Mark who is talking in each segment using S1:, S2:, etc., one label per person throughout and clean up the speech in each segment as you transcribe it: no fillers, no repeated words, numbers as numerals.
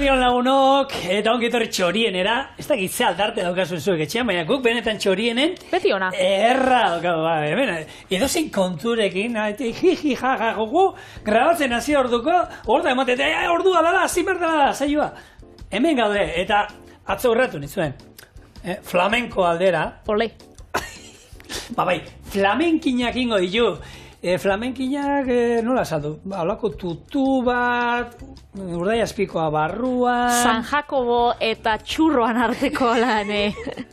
S1: Eguerdion lagunok, eta ongi etorri txorienera. Ez da gitze aldarte daukazuen zuek etxean, baina guk benetan txorienen
S2: beti ona.
S1: Erra daukatu, hemen, edozein konturekin, jiji, jaja, gogu, grabatzen hasi orduko, orda ematen, ordua dala, hasi berdala da, saioa. Hemen gaude, eta atzo urratu nizuen, flamenko aldera.
S2: Ole.
S1: Bai, flamenkinak ingo ditu. Flamenkinak nola saldu? Holako tutu bat, Urdaiazpikoa barruan...
S2: San Jakobo eta txurroan arteko lan,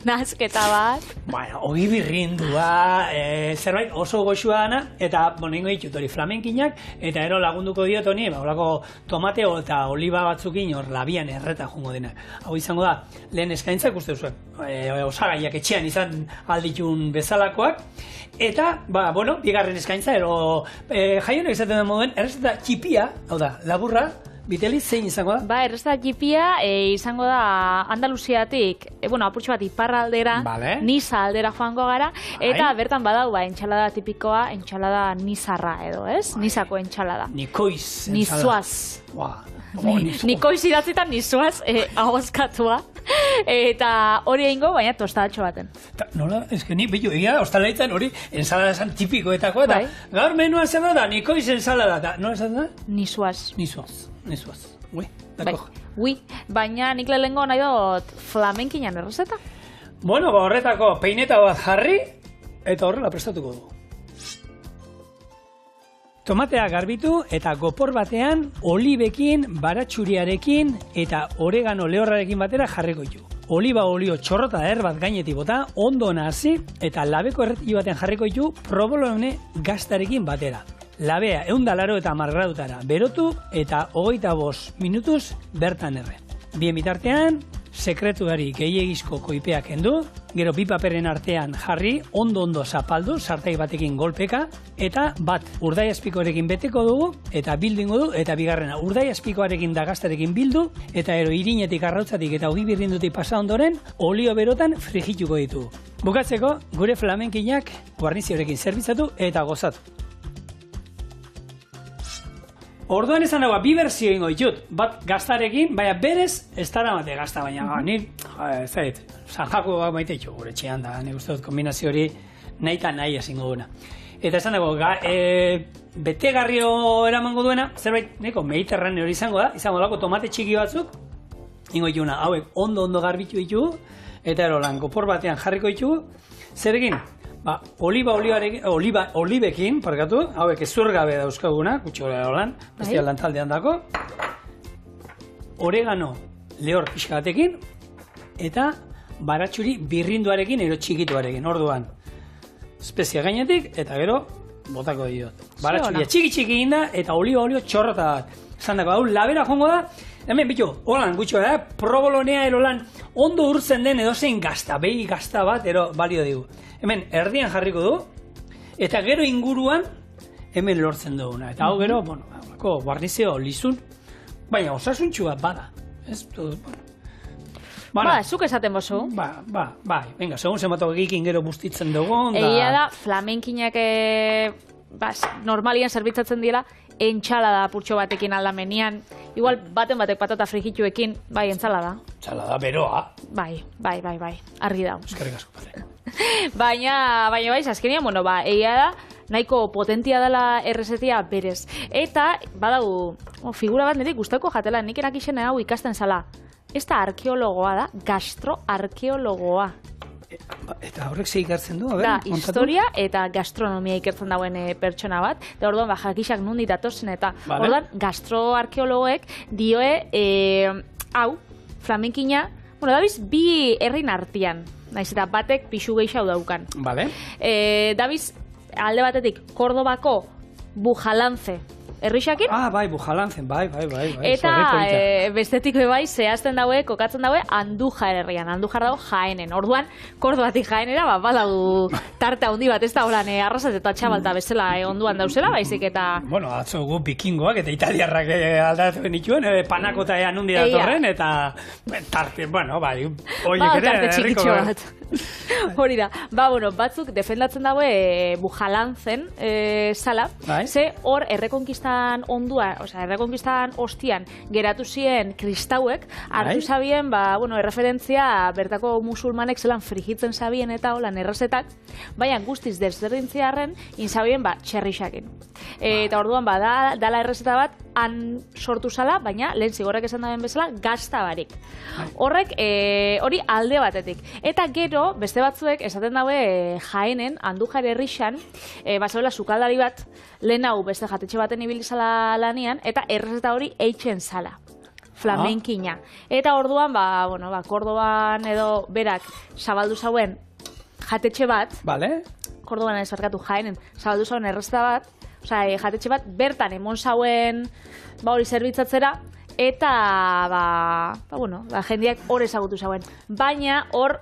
S2: nazketa bat.
S1: Bueno, ogi birrindua, zerbait oso goxua dana, eta ingo ditut hori flamenkinak, eta ero lagunduko diot honi, holako tomateo eta oliba batzukin hor labian erreta jongo denak. Hau izango da, lehen eskaintzak uste zuen, osagaiak etxean izan alditun bezalakoak, eta, bigarren eskaintza, jaionek izaten den moduen, errezeta txipia, hau da, laburra, Biteli, zein izango da?
S2: Errezeta txipia izango da Andaluziatik, apurtxo bat iparraldera, Niza aldera joango gara, eta bertan badau, entxalada tipikoa, entxalada nizarra edo, ez? Nizako entxalada.
S1: Nikoiz.
S2: Nizuaz. Nikoiz idatzitan nizuaz, ahozkatua. Eta hori egingo, baina tostadatxo baten.
S1: Nola, ni bello, egia da, ostalaitzen hori ensalada esan tipikoetako, eta gaur menua zer da, nikoiz ensalada, nola esan da?
S2: Nizuaz.
S1: Nizuaz. Ui, dako.
S2: Ui, baina nik lehengo nahi dut flamenkinan errezeta?
S1: Horretako peineta bat jarri, eta horrela prestatuko dugu. Tomatea garbitu eta gopor batean olibekin, baratxuriarekin eta oregano lehorrarekin batera jarriko ditu. Oliba olio txorrota bat gainetik bota, ondo nahasi eta labeko erretilo baten jarriko ditu provolone gaztarekin batera. Labea 180 eta 10 gradutara berotu eta 25 minutuz bertan erre. Bien bitartean, sekretuari gehiegizko koipea kendu, gero bi paperen artean jarri, ondo zapaldu, sartai batekin golpeka, eta bat Urdaiazpikoarekin beteko dugu, eta bildingo du, eta bigarrena Urdaiazpikoarekin da gaztarekin bildu, eta ero irinetik arrautzatik eta ogi birrindutik pasa ondoren, olio berotan frigituko ditu. Bukatzeko, gure flamenkinak guarnizioarekin zerbitzatu eta gozatu. Orduan esan dagoa, bi berzio ingo ditut, bat gaztarekin, baina berez ez dara mate gazta, baina nik, San Jakoba maite ditu gure txean da, nik uste dut kombinazio hori nahi eta nahi ezingo duena. Eta esan dagoa, betegarrio eramango duena, zerbait, neko mediterrane hori izango lako tomate txiki batzuk, ingo dituna, hauek ondo garbitu ditu, eta ero lan gopor batean jarriko ditu, zerekin? Olibekin, hauek ezurgabe dauzkaguna, kutxora holan, bestia lantaldean dako, oregano lehor pixka batekin, eta baratxuri birrinduarekin, ero txikituarekin, orduan, espezia gainetik, eta gero, botako diot. Baratxuria txiki inda, eta olio txorrota bat. Esan dako, hau labera jongo da, hemen bitu, holan, gutxo da, provolonea erolan, ondo urtzen den edozein gazta, behi gazta bat, ero balio digu. Hemen erdian jarriko du, eta gero inguruan hemen lortzen duguna. Eta hau gero, guarnizio lizun, baina osasuntxua bada.
S2: Zuk esaten bozu.
S1: Venga, segun zenbatoko egikin gero bustitzen dugun.
S2: Egia da, flamenkinak normalian zerbitzatzen dira, entxalada apurtxo batekin aldamenian. Igual batek patata frigituekin, entxalada.
S1: Entxalada beroa.
S2: Bai, argi da.
S1: Eskerrik asko, padre.
S2: Baina azkenean, egia da, nahiko potentia dela errezetia berez. Eta, badago, figura bat nire gustako jatela, nik erakixen hau ikasten zala. Ez da arkeologoa da, gastroarkeologoa.
S1: Eta horrek ze ikertzen du?
S2: Da, historia eta gastronomia ikertzen dauen pertsona bat. Da, orduan, jakixak nundi datozen eta. Orduan, gastroarkeologoek dioe, hau, flamenkina, dabiz, bi herrin artean. Naiz eta batek pixu gehiago daukan. Dabiz, alde batetik, Kordobako Bujalance herrixakin.
S1: Bai, Bujalantzen, bai.
S2: Eta bestetik zehazten daue, kokatzen daue, Andujar herrian. Andujar dago Jaenen. Orduan, Kordobatik Jaenera, badago tarte handi bat, ez da holan arrasat eta txabalta bezala onduan dauzela, baizik eta...
S1: Atzo gu bikingoak eta italiarrak aldatu benituen, panakota ean hundi datorren, eta tarte, bai, oiek ere,
S2: tarte txikitxo bat. Hori da. Batzuk defendatzen daue Bujalan zen sala, ze hor errekonkistan ondua, errekonkistan ostian geratu ziren kristauek, hartu zabien, erreferentzia bertako musulmanek zelan frigitzen zabien eta holan errezetak, baina guztiz desberdintziarren inzabien txerrixakin. Eta orduan dala errezeta bat han sortu zala, baina lehen zigorrek esan daben bezala gazta barik. Horrek hori alde batetik. Eta gero, beste batzuek esaten daue Jaenen, Andújar herrixan, basoela sukaldari bat, lehen hau beste jatetxe baten ibili zala lanian, eta errezeta hori eitzen zala. Flamenkina. Eta orduan, Kordoban edo berak zabaldu zauen jatetxe bat, Kordoban ez barkatu Jaenen, zabaldu zauen errezeta bat, jatetxe bat bertan emon zauen hori zerbitzatzera, eta jendeak hor ezagutu zauen. Baina hor,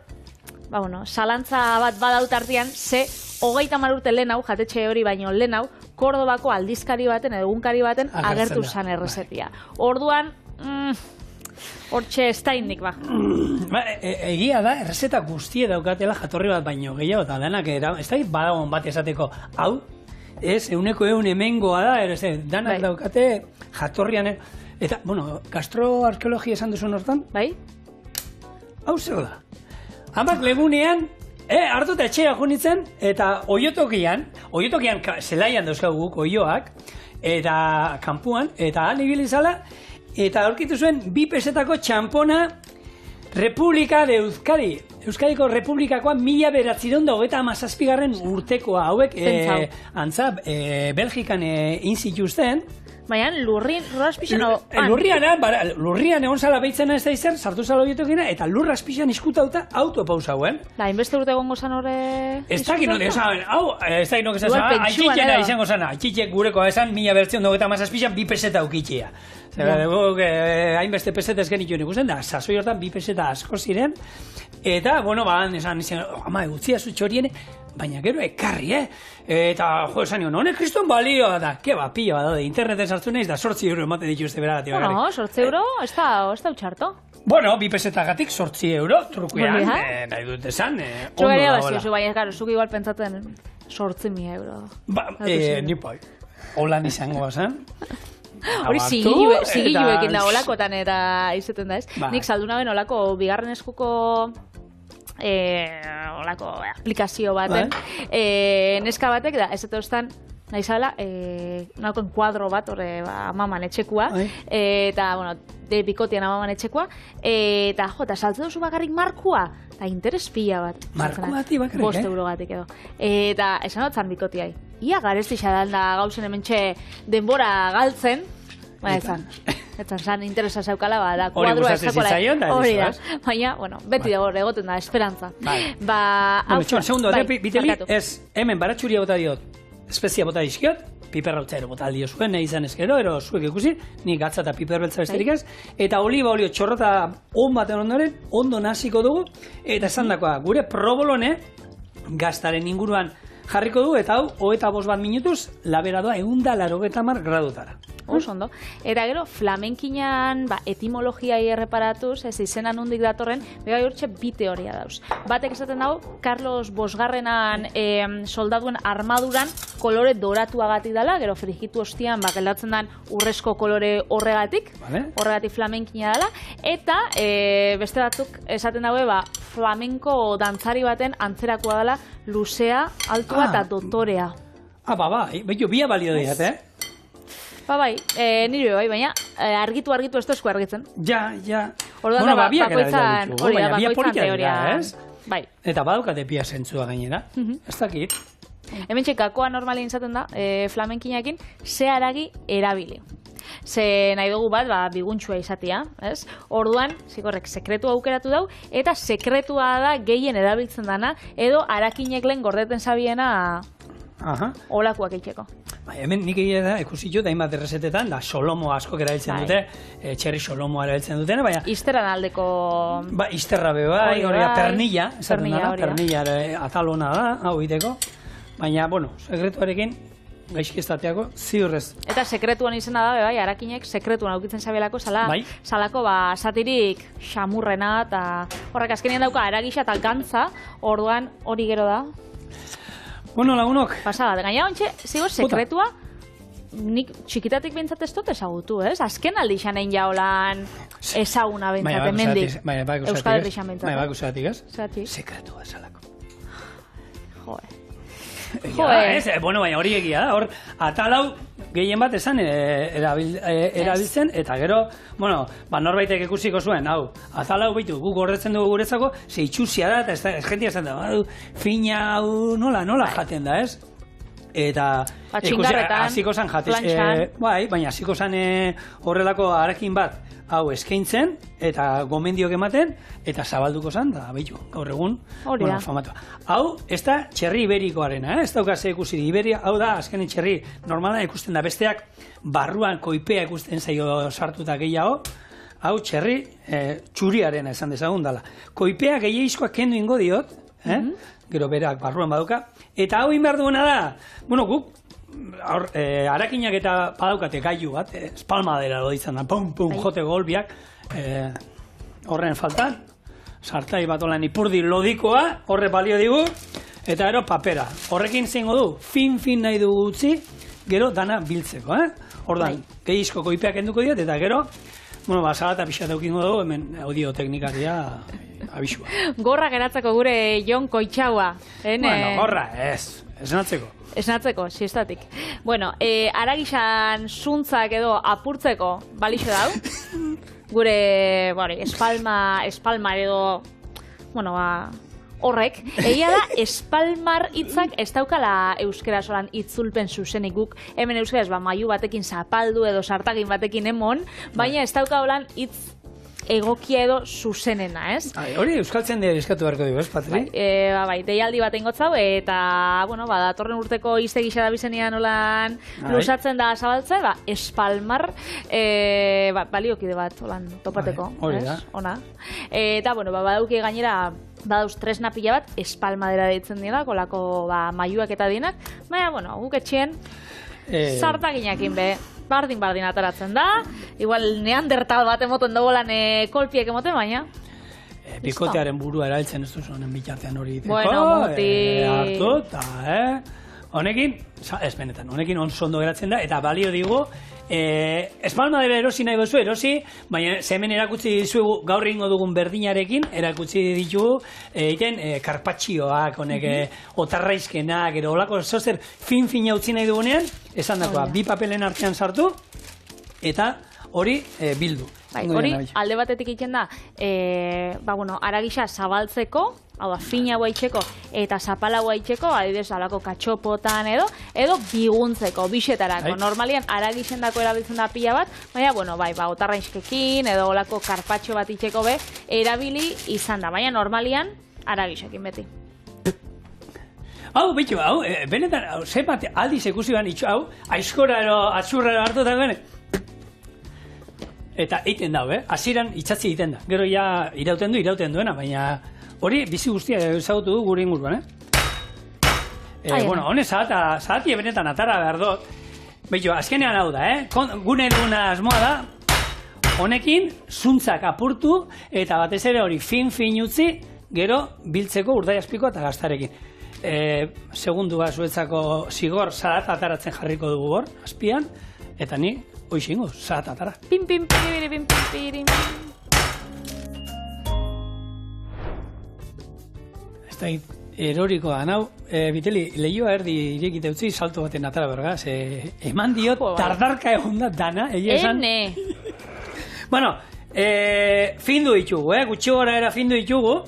S2: salantza bat badaut artean, ze 30 urte lehen hau, jatetxe hori baino lehen hau, Kordobako aldizkari baten, egunkari baten agertu zan errezetia. Orduan, hortxe estaindik
S1: Egia da, errezeta guztie daukatela jatorri bat baino gehiago, eta denak, ez da badagon bat esateko, hau, ez, euneko hemengoa da, danak daukate jatorrian. Eta, gastroarkeologia esan duzun hortan?
S2: Bai?
S1: Hau zer da. Hamak legunean, hartu eta etxea junitzen, eta oiotokian zelaian dauzkagu guk oioak, eta kanpuan, eta han ibilizala, eta aurkitu zuen 2 pesetako txampona Republika de Euskadi. Euskadiko Republikakoa 1927 urtekoa hauek antza Belgikan inzituzten.
S2: Baina lurraspixan...
S1: Lurrian egon zala behitzen ez da izan, sartu zala oietokina, eta lurraspixan iskutauta autopauzauen.
S2: Inbeste urte gongo zan horre...
S1: Ez dakit note, ez dakit note esan, haitxitxena izango zana, haitxitxek gurekoa esan, 1927 2 peseta aukitxea. Hainbeste peseta ezken ituen ikusten, da, sasoi hortan 2 peseta asko ziren, eta, esan, ama, utzia zu txoriene, baina gero ekarri, Eta, esan nion, honek kriston balioa da, pila bat daude, interneten sartu nahiz, da 8 euro ematen dituzte beragatik.
S2: 8 euro, ez da utxarto.
S1: 2 pesetagatik 8 euro, trukuean, nahi dut esan, ondo
S2: dagoela.
S1: Trukeria
S2: baina, karo, zuk igual pentsaten 8.000 euro.
S1: Ni pai, holan izango zen.
S2: Hori zigiluekin da olakotan eta izaten da ez. Nik saldu naben olako bigarren eskuko olako aplikazio baten. Neska batek da, ez eta nahi zala, nolako enkuadro bat, amaman etxekua, eta, de bikotian amaman etxekua, eta saltzen duzu bakarrik markua, eta interes pila bat.
S1: Markuati bakarrik,
S2: 5 eurogatik edo. Eta, esan hau zan bikotiai. Ia garezti xadan da gauzen hementxe denbora galtzen, zan interesa zeukala, da kuadroa ezakola. Hori da, baina, beti da hor egoten da, esperantza.
S1: Segundo, biteli, ez, hemen baratxuria bota diot, espezia bota dizkiot, piperrautza ero bota aldio zuen, nahi izan ezkero, ero zuek ikusi, nik gatza eta piper beltza besterik ez, eta oliba olio txorrota on baten ondoren, ondo naziko dugu, eta esan dakoa, gure probolone, gaztaren inguruan jarriko du, eta hau, 25 minutuz, labera doa 180 gradutara.
S2: Ondo. Eta gero, flamenkinan etimologiai erreparatuz, ez izena nondik datorren, begai hortxe 2 teoria dauz. Batek esaten dago, Carlos Bosgarrenan soldaduen armaduran kolore doratuagatik dela, gero frigitu ostian geldatzen den urrezko kolore horregatik, horregatik flamenkina dela, eta beste batzuk esaten dago, flamenko dantzari baten antzerakoa dela, luzea, altua eta dotorea.
S1: Bia balio diat,
S2: nire baina argitu ez tozko argitzen.
S1: Ja.
S2: Orduan
S1: biak
S2: bakoitzan teoria. Bai.
S1: Eta badaukate pia zentzua gainera. Ez dakit.
S2: Hemen txekakoa normalin izaten da, flamenkinakin, ze haragi erabili. Ze nahi dugu bat, biguntxua izatea, ez? Orduan, zikorrek, sekretua aukeratu dau, eta sekretua da gehien erabiltzen dana, edo harakinek lehen gordeten zabiena olakoak eitzeko.
S1: Hemen nik egia da, ikusitu, hainbat errezetetan, da solomo askok erabiltzen dute, txerri solomoa erabiltzen dutena, baina...
S2: Izterran aldeko...
S1: Izterra hori pernilla, esaten da, pernilla atalona da, hau iteko, baina, sekretuarekin, gaizki estateako, ziurrez.
S2: Eta sekretuan izena da, bai, Arakinek sekretuan aukitzen zabielako, salako satirik xamurrena, eta horrek azkenean dauka aragisa eta gantza, orduan hori gero da.
S1: Bueno, lagunok.
S2: Pasada, gaina ontxe, zigo sekretua, nik txikitatik bintzat ez dut ezagutu, ez? Azken aldi xanein jaolan ezaguna bintzat, emendik. Euskal Herri xan bintzat.
S1: Baina, bakusatik, ez?
S2: Zatik.
S1: Sekretua salako.
S2: Bueno,
S1: baina hori egia da, hor, atalau gehien bat esan erabiltzen, eta gero, bueno, norbaitek ikusiko zuen, hau, atalau bitu, guk gordetzen dugu guretzako, ze itxusia da, eta jentia esan da, fina, hau, nola jaten da, ez? Eta hasiko zan jatez, baina hasiko zan horrelako arakin bat, hau eskaintzen, eta gomendiok ematen, eta zabalduko zan, da, behitu, gaur egun, famatua. Hau, ez da txerri iberikoarena, ez daukaz ikusi Iberia, hau da, azkenen txerri normala ikusten da, besteak barruan koipea ikusten zaio sartuta gehiago, hau txerri txuriarena esan dezagun dela. Koipea gehiagizkoak kendu ingo diot, gero berak barruan baduka, eta hau inbar duena da, bueno, guk, arakinak eta badaukate gailu bat, espalmadera izan da, pum, jote golbiak, horren faltan, sartai bat olan ipurdi lodikoa, horre balio digu, eta gero papera. Horrekin zengo du, fin nahi dugu utzi, gero dana biltzeko, Ordan, gehizko koipeak enduko diet, eta gero, bueno, salata pixat eukingo dugu, hemen audioteknikaria abisua.
S2: Gorra geratzeko gure Jon Koitxaua.
S1: Bueno, gorra, esnatzeko.
S2: Esnatzeko, siestatik. Bueno, aragisan zuntzak edo apurtzeko balixo dau. Gure, espalmar edo, bueno, horrek. Egia da, espalmar hitzak ez daukala euskera solan itzulpen zuzenik guk. Hemen euskaraz, maiu batekin zapaldu edo sartagin batekin emon, baina ez dauka holan hitz egokia edo zuzenena, ez?
S1: Hori euskaltzen dira eskatu beharko dugu, ez, Patri?
S2: Deialdi bat ingotzau, eta, bueno, datorren urteko izte gisa da bizenian olan lusatzen da zabaltza, espalmar, baliokide bat, olan, topateko, ez? Ona. Eta, bueno, badauki gainera, badauz tresna pila bat, espalmadera deitzen dira, kolako, maiuak eta dienak, baina, bueno, guk etxien, sartaginakin be, bardin ataratzen da, igual neandertal bat emoten dagoelan kolpiek emoten, baina...
S1: Bikotearen burua erailtzen ez duzu honen bitartean hori diteko.
S2: Bueno, moti...
S1: Hartu, eta, honekin, ez benetan, honekin ondo geratzen da, eta balio digu, espalmadera erosi nahi bezu, erosi, baina hemen erakutsi dizuegu gaur egingo dugun berdinarekin, erakutsi ditugu, egiten karpatxioak, honek, otarraizkenak, edo olako zozer fin-fina utzi nahi dugunean, esan dakoa, bi papelen artean sartu, eta hori bildu.
S2: Hori alde batetik egiten da, aragisa zabaltzeko, hau da, fina guaitxeko eta zapala guaitxeko, adibidez, alako katxopotan edo biguntzeko, bixetarako. Normalian, aragisen dako erabiltzen da pila bat, baina, bueno, otarraizkekin edo olako karpatxo bat itxeko be, erabili izan da, baina normalian, aragisekin beti.
S1: Hau, bitu, benetan, zepat aldiz ikusi ban itxu, hau, aizkora atzurra hartu eta bene. Eta eiten dau, hasieran itxatzi egiten da. Gero ja irauten duena, baina hori bizi guztia ezagutu du gure inguruan, Bueno, hone zahati benetan atara behar dut. Bitu, azkenean hau da, Gune duguna asmoa da, honekin zuntzak apurtu, eta batez ere hori fin utzi, gero biltzeko urdaiazpiko eta gaztarekin. Segundu bat zuetzako zigor zarat ataratzen jarriko dugu hor, azpian, eta ni hoixingo, zarat atara.
S2: Pim, pim, pim, pim, pim, pim.
S1: Ez da erorikoa, nau, Biteli, lehioa erdi irekite utzi salto baten atara bergaz, eman diot tardarka egon da dana, egia esan. Bueno, findu ditugu, gutxi gora era findu ditugu,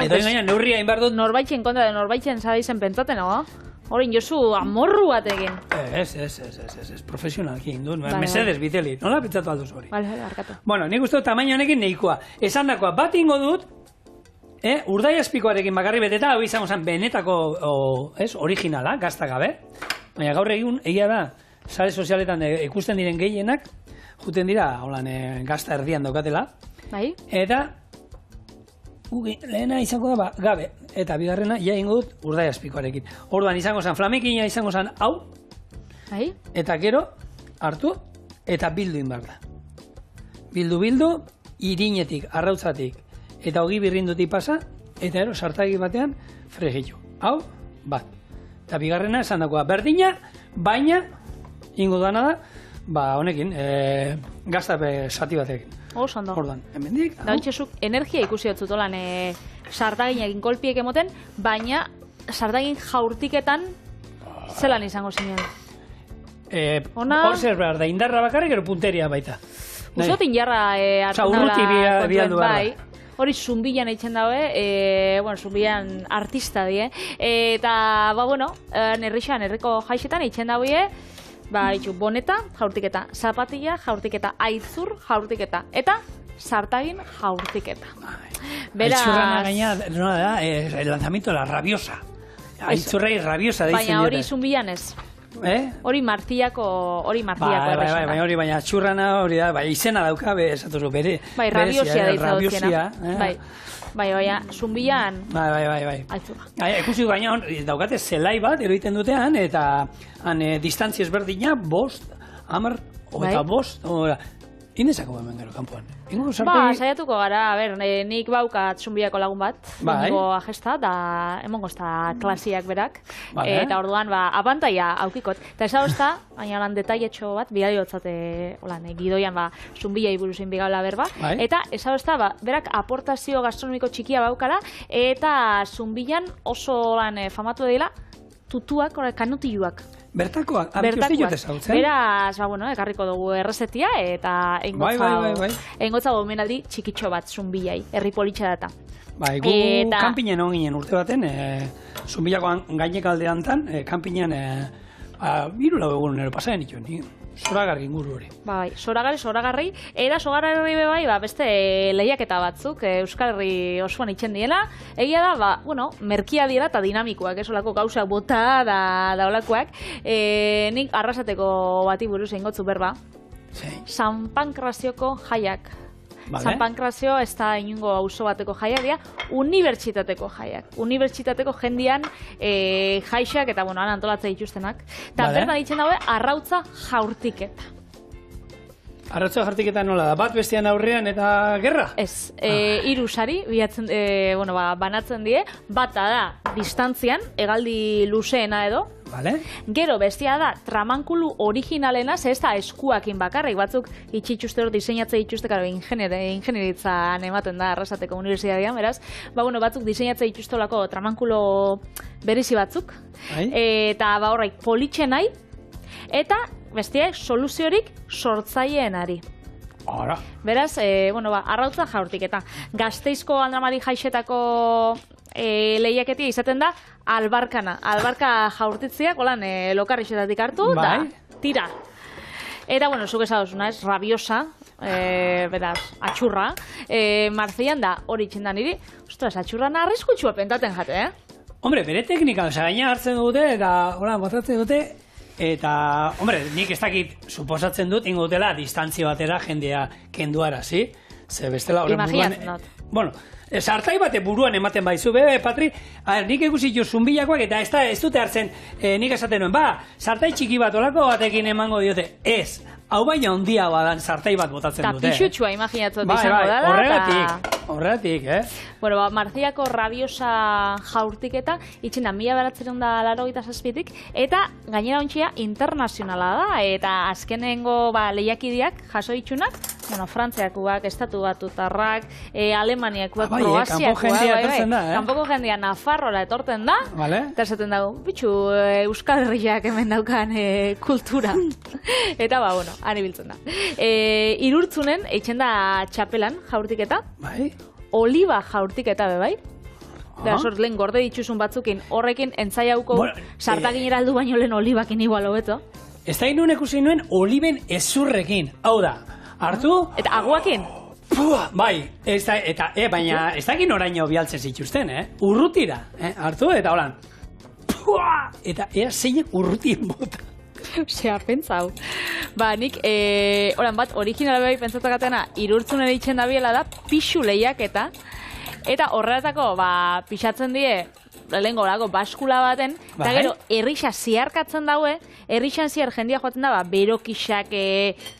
S1: edo engaina neurria inbar dut.
S2: Norbaitzen kontra de norbaitzen zabaizen pentsaten, Horin jozu amorru bat egin.
S1: Ez, profesionalki egin dut. Mesedes, Biteli, nola pentsatu alduz hori?
S2: Bale, arkatu.
S1: Bueno, nik uste dut tamaino honekin nahikoa. Esan dakoa, bat ingo dut, urdaiazpikoarekin bakarri beteta, hau izango zen benetako, originala, gazta gabe. Baina gaur egun, egia da, sare sozialetan ikusten diren gehienak, juten dira, holan, gazta erdian daukatela.
S2: Bai.
S1: Eta, lehena izango da, gabe. Eta bigarrena, ja ingo dut urdaiazpikoarekin. Orduan izango zen flamekina, izango zen hau, eta gero hartu eta bildu inbar da. Bildu, irinetik, arrautzatik, eta hogi birrindutik pasa, eta gero sartagi batean fregitu. Hau, bat. Eta bigarrena esan dagoa, berdina, baina, ingo duana da, honekin, gaztape sati batekin.
S2: Ondo.
S1: Ordan, hemendik.
S2: Da ontxezuk, energia ikusi dut lan sardaginekin kolpiek emoten, baina sardagin jaurtiketan zelan izango zinen?
S1: Hor zer behar da, indarra bakarrik ero punteria baita.
S2: Uzot indarra
S1: urruti bialdu
S2: bai. Hori zumbilan eitzen daue, zumbilan artista die. Eta, nerriko jaixetan eitzen daue, boneta, jaurtiketa, zapatilla, jaurtiketa, aitzur, jaurtiketa, eta sartagin jaurtiketa.
S1: Aitzurrana gaina, no da, el lanzamiento de la rabiosa. Aitzurra rabiosa deitzen dira.
S2: Baina hori zumbilan ez. Hori martillako erresona.
S1: Baina hori, baina txurrana hori da, izena dauka, esatuzu, bere.
S2: Bai, rabiosia deitza dutziena. Baina, zumbilan...
S1: Bai. Ekusi gaina daukate zelai bat, eroiten dutean, eta distantzi ezberdina, 5, 10, eta 5, Inezako hemen gero, kanpoan.
S2: Saiatuko gara, nik baukat zumbiako lagun bat, emongo agesta, da emongo ez da klasiak berak, eta orduan, abantaia aukikot. Eta ez da, baina lan detailetxo bat, bidaliotzate, gidoian, zumbiai buruzein bigala berba, eta ez da, berak aportazio gastronomiko txikia baukara, eta zumbian oso famatu dela, tutuak, kanutilluak.
S1: Bertakoak, abituzte jote zautzen?
S2: Beraz, ekarriko dugu errezetia eta engotza gomenaldi txikitxo bat zumbilai, herri politxa data.
S1: Gu kanpinen hon ginen urte baten, zumbilakoan gainek aldean tan, kanpinen 3-4 egun nero pasaren ituen, zoragarri inguru hori.
S2: Zoragarri, eta zoragarri bai, beste lehiaketa batzuk, Euskal Herri osoan itxen diela, egia da, merkia dira eta dinamikoak, esolako gauzak bota da olakoak, nik arrasateko bati buruz ingotzu berba, San Pankrazioko jaiak. San Pankrazio ez da inungo auzo bateko jaiak dira, unibertsitateko jaiak. Unibertsitateko jendian jaixak eta antolatzea dituztenak. Eta bertan ditzen daue, arrautza jaurtiketa.
S1: Arrautza jaurtiketa nola da? Bat bestean aurrean eta gerra?
S2: Ez, 3 sari banatzen die, bata da distantzian, hegaldi luzeena edo, gero bestia da tramankulu originalena, ez da eskuakin bakarrik, batzuk itxitxuste hor diseinatze dituzte, ingenieritzan ematen da Arrasateko Unibertsitatean, beraz, batzuk diseinatze dituztolako tramankulo berezi batzuk, eta horreik politxe nahi, eta bestiak soluziorik sortzaileenari. Beraz, arrautza jaurtiketa. Gazteizko Andramari jaixetako lehiaketia izaten da albarkana. Albarka jaurtitziak, lokarrixetatik hartu, da tira. Eta, zuk esadozuna, ez, rabiosa, beraz, atxurra. Marzeian da hori itxendan niri, ostras, atxurran arriskutxua pentaten jate,
S1: Hombre, bere teknika, gaina hartzen dute, eta, botatzen dute, eta, nik ez dakit, suposatzen dut, ingo dutela, distantzia batera jendea kenduara, zi? Ze bestela,
S2: imaginatzen dut.
S1: Sartai bate buruan ematen baizu, Patri, nik ikusi jo zumbilakoak, eta ez dute hartzen, nik esaten nuen, sartai txiki bat olako batekin emango diote, ez, hau baina ondia badan sartai bat botatzen dute.
S2: Eta pixutxua imaginatzen dut izango dela.
S1: Horregatik,
S2: Marziako rabiosa jaurtiketa, itxen da 1987tik, eta gainera ontsia internazionala da, eta azkenengo lehiakideak jaso itxunak, Frantziakoak, Estatu Batutarrak, Alemaniakoak, Kroaziakoak, kanpoko jendea Nafarroa etorten da, eta esaten dago, bitxu, Euskal Herriak hemen daukan kultura. Eta han ibiltzen da. Irurtzunen, eitzen da txapelan jaurtiketa, oliba jaurtiketa bai. Da, lehen gorde dituzun batzukin, horrekin entzaiauko sartagin eraldu baino lehen olibakin igual hobeto.
S1: Ez da inun ikusi nuen oliben ezurrekin, hau da, hartu...
S2: Eta aguakin?
S1: Bai, baina ez dakin oraino bialtzen zituzten, urrutira, hartu eta holan. Eta ea zeinek urrutien bota.
S2: Osea, pentsau. Nik, bat, originala bai pentsatakatena, Irurtzunen eitzen da biela da, pixu lehiaketa, eta horretako, pixatzen die, lehenko lako baskula baten, eta gero, errixa ziarkatzen daue, errixan ziar jendia joaten da, berokixak,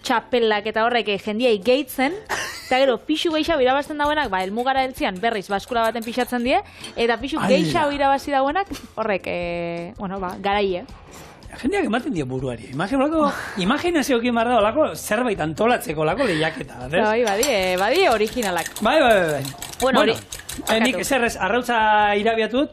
S2: txapelak eta horrek jendiai gehitzen, eta gero, pixu gehiago irabazten dauenak, elmugara heltzian berriz baskula baten pixatzen die, eta pixu gehiago irabazi dauenak, horrek, garaie.
S1: Jendeak ematen dio buruari. Imaginazioekin behar da olako zerbait antolatzeko olako lehiaketa.
S2: Badie originalak.
S1: Bai. Bueno, nik zerrez, arrautza irabiatut,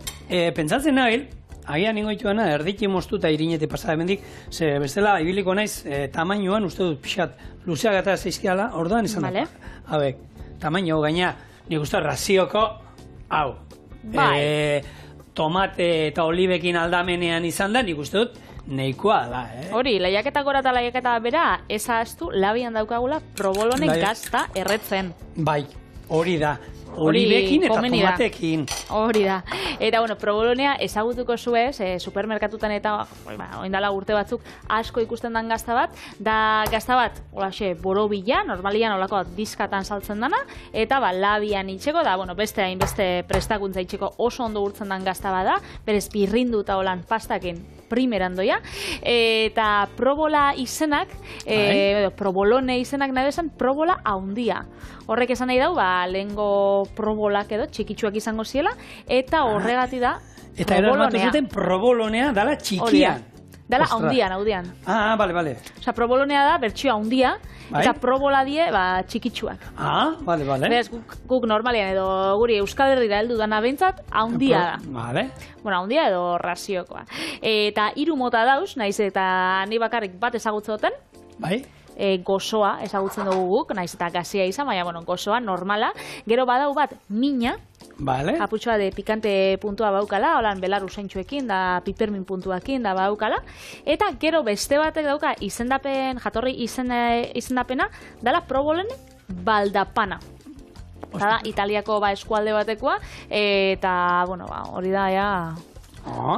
S1: pentsatzen nabil, agian ningo ituena, erdiki moztuta irinete pasada hemendik, ze bestela ibiliko naiz tamainoan, uste dut pixat luzeak eta zeizkiala, orduan izan da. Habek, tamaino gaina, nik uste razioko, hau. Tomate eta olibekin aldamenean izan da, nik uste dut, neikoa da,
S2: Hori, lehiaketa gora eta lehiaketa bera, ezaztu, labian daukagula provolone gazta erretzen.
S1: Bai, hori da. Olibekin eta tomatekin.
S2: Hori da. Eta, provolonea ezagutuko zuez, supermerkatutan eta, oindala urte batzuk, asko ikusten dan gazta bat, da gazta bat, holaxe, borobila, normalian olako dizkatan saltzen dana, eta labian itxeko, da, beste hainbeste prestakuntza itxeko oso ondo urtzen dan gazta bat da, berez birrindu eta holan pastakin primeran doia, eta probola izenak, provolone izenak nahi desan, probola haundia. Horrek esan nahi dau, lehengo probolak edo txikitsuak izango ziela, eta horregati da probolonea.
S1: Eta erasmatu zuten probolonea dala txikian.
S2: Dala haundian.
S1: Bale.
S2: Osa, probolonea da, bertxio haundia, eta probola die, txikitsuak.
S1: Bale.
S2: Beraz, guk normalian edo guri Euskal Herrira heldu dana behintzat, haundia da.
S1: Bale.
S2: Haundia edo raziokoa. Eta 3 mota dauz, naiz eta ni bakarrik bat ezagutze duten.
S1: Bai.
S2: Gozoa ezagutzen dugu guk, naiz eta gazia izan, baina, gozoa, normala. Gero badau bat, mina, aputxoa de pikante puntua baukala, holan belar usaintxuekin, da pipermin puntuakin, da baukala. Eta gero beste batek dauka izendapen, jatorri izendapena, dala provolone baldapana. Da, Italiako eskualde batekoa, eta, hori da,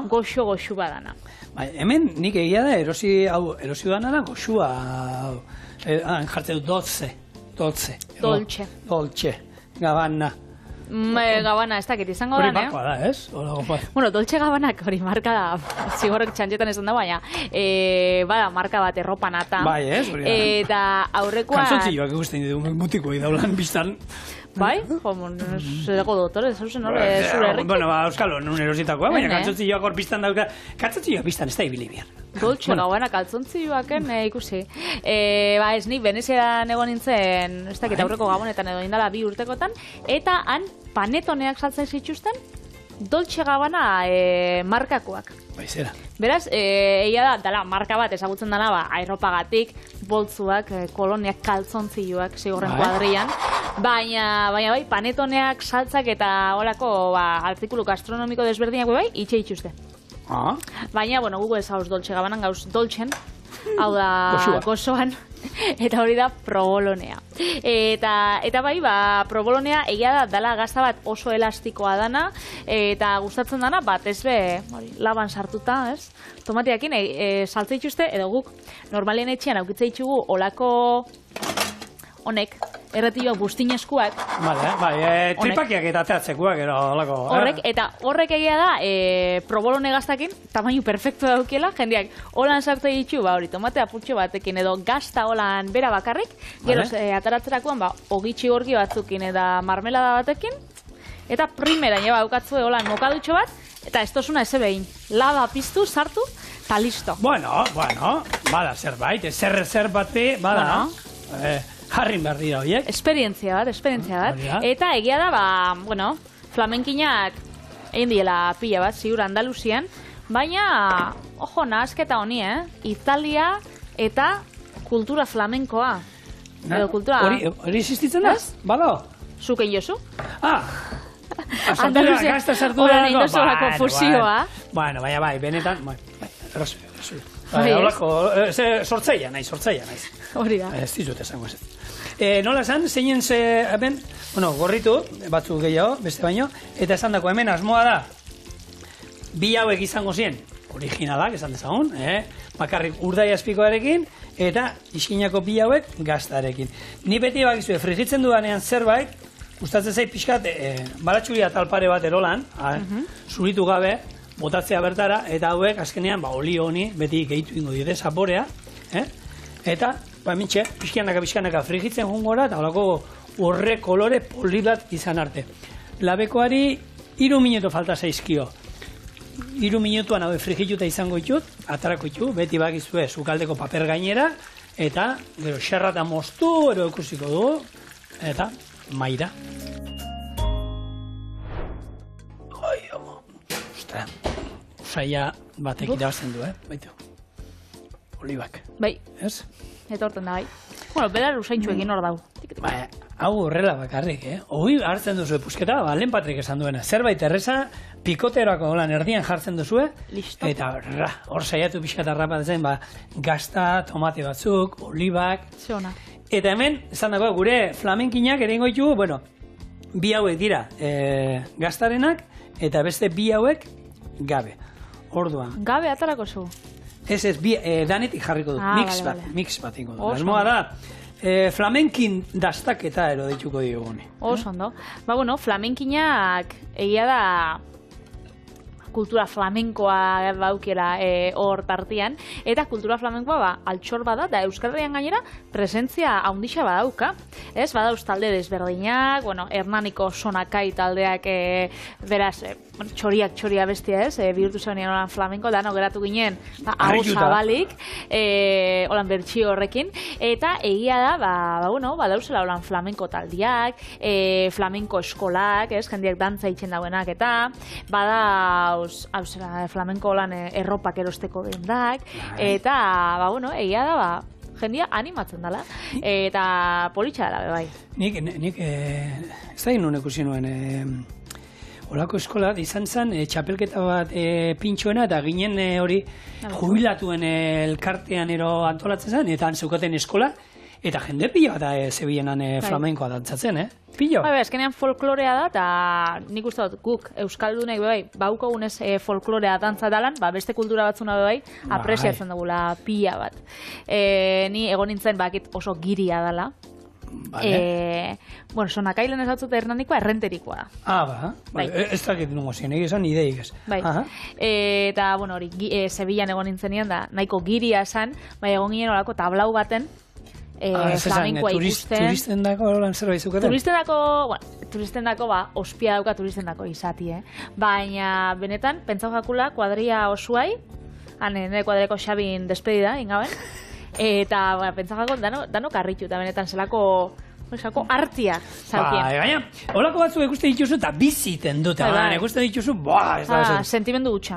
S2: goxo badana.
S1: Hemen nik egia da, erosi danara goxua, jartzen dut Dolce, Gabbana.
S2: Gabbana, ez dakit izango da,
S1: Hori markoa da, ez?
S2: Dolce Gabbanak hori marka da, zigorrek txantxetan esan da, baina, bada marka bat erropanata.
S1: Bai, ez?
S2: Eta aurrekoa...
S1: Kalzotzioak ikusten ditu mutiko idaulan biztan.
S2: Bai? Zerako dotore, zure herrik.
S1: Euskalo, nun erositakoa, baina kalzotzioak hor biztan dauka. Kalzotzioak biztan ez da ibili behar.
S2: Dolce Gabbana kalzotzioaken ikusi. Ez nik Venezian egon nintzen, ez dakit aurreko Gabonetan edo indala 2 urtekotan, eta han panetoneak saltzen zituzten Dolce Gabbana markakoak.
S1: Baizera.
S2: Beraz, egia dala marka bat ezagutzen dana, aerropagatik, boltzuak, koloniak, kaltzontzioak, zigorren kuadrian, baina bai, panetoneak, saltzak eta holako artikulu gastronomiko desberdinak bai, itxe itxuste. Baina, gu ez hauz Dolce Gabbanan, gauz Dolcen, hau da gozoan, eta hori da provolonea. Eta bai, provolonea egia da dala gazta bat oso elastikoa dana, eta gustatzen dana, ez laban sartuta, ez? Tomatiakin saltze itxuste, edo guk normalien etxean aukitze itxugu olako honek, erretilloak bustineskuak.
S1: Tripakiak eta teatzekuak, olako.
S2: Horrek egia da, provolone gaztakin, tamainu perfecto daukiela, jendeak holan sartze ditu, hori tomate apurtxo batekin, edo gazta holan bera bakarrik, gero ataratzerakoan, ogitxi gorgi batzukin, eta marmelada batekin, eta primera neba aukatzue holan mokadutxo bat, eta ez tozuna eze behin, laba piztu, sartu, eta listo.
S1: Bueno, bada zerbait, zer bate, bada, jarrin behar dira horiek.
S2: Esperientzia bat. Eta egia da, flamenkinak egin diela pila bat, ziur Andaluzian, baina, ojo, nahasketa honi, Italia eta kultura flamenkoa.
S1: Hori existitzen da? Bada?
S2: Zuken jozu?
S1: Andaluzian gazta sartu da.
S2: Horan indozorako fusioa.
S1: Bai, benetan, sortzaia naiz.
S2: Hori da.
S1: Ez dizut esango ez. Nola esan, zeinen hemen, gorritu, batzuk gehiago, beste baino, eta esan dako hemen asmoa da, 2 hauek izango ziren, originalak, esan dezagun, bakarrik urdai azpikoarekin, eta iskinako 2 hauek gaztarekin. Ni beti bakizue, frigitzen dudanean zerbait, gustatzen zait pixkat, baratxuria talpare bat erolan, zuritu gabe, botatzea bertara, eta hauek azkenean olio honi beti gehitu ingo dide zaporea, eta mintxe, pixkanaka frigitzen jungora, eta holako horre kolore poli bat izan arte. Labekoari 3 minutu falta zaizkio. 3 minutuan hau frigituta izango ditut, atarako ditu, beti bakizue sukaldeko paper gainera, eta gero xerra eta moztu, ero ikusiko dugu, eta maira. Ostra, usaia batek irabazten du, baitu. Olibak.
S2: Bai.
S1: Ez?
S2: Eta horten da, bai. Bueno, belar usaintxu egin hor dau.
S1: Hau horrela bakarrik, Hoi hartzen duzu pusketa, Lehen Patrik esan duena. Zerbait erreza, pikoteroako holan erdian jartzen duzu, eta hor saiatu pixkata rapatzen, gazta, tomate batzuk, olibak.
S2: Zeona.
S1: Eta hemen, esan dago, gure flamenkinak ere ingo ditugu, bi hauek dira gaztarenak, eta beste bi hauek gabe. Orduan.
S2: Gabe atarako zu?
S1: Ez, danetik jarriko du, mix bat ingo du. Asmoa da, flamenkin dastaketa ero dituko digune.
S2: Oso ondo. Flamenkinak egia da kultura flamenkoa baukera hor tartian, eta kultura flamenkoa altxor bada, da Euskal Herrian gainera presentzia haundixa badauka. Ez, badauz talde desberdinak, Hernaniko Sonakai taldeak beraz, txoria bestia ez, bihurtu zegoen holan flamenko, dano geratu ginen, hau zabalik, holan bertxio horrekin, eta egia da, badauzela holan flamenko taldiak, flamenko eskolak, ez, jendiak dantza itxen dauenak, eta badauz, flamenko holan erropak erosteko dendak, eta, egia da, jendia animatzen dela, eta politxa dela, bai.
S1: Nik, ez da ginen ikusi nuen, olako eskola izan zen, txapelketa bat pintxoena, eta ginen hori jubilatuen elkartean ero antolatzen zen, eta zeukaten eskola, eta jende pila bat zebienan flamenkoa dantzatzen, Pila.
S2: Azkenean folklorea da, eta nik uste dut guk Euskaldunek baukogunez folklorea dantza dalan, beste kultura batzuna apresiatzen dugula pila bat. Ni egon nintzen bakit oso giria dela. Sonakailen ez batzut Hernanikoa errenterikoa da.
S1: Ez dakit nungo zien, egizan ideik ez.
S2: Eta, hori, Sevillan egon nintzenean da, nahiko giria esan, egon ginen olako tablau baten, flamenkoa ikusten.
S1: Turisten dako lan zerbait zukaten?
S2: Turisten dako, ospia dauka turisten dako izati, Baina, benetan, pentsau jakula, kuadria osuai, nire kuadreko Xabin despedida, ingaben, eta pentsau jakula, dano karritu, eta benetan zelako artia zaukien.
S1: Baina, holako batzuk ikusten dituzu eta biziten dut, ikusten dituzu,
S2: sentimendu gutxa.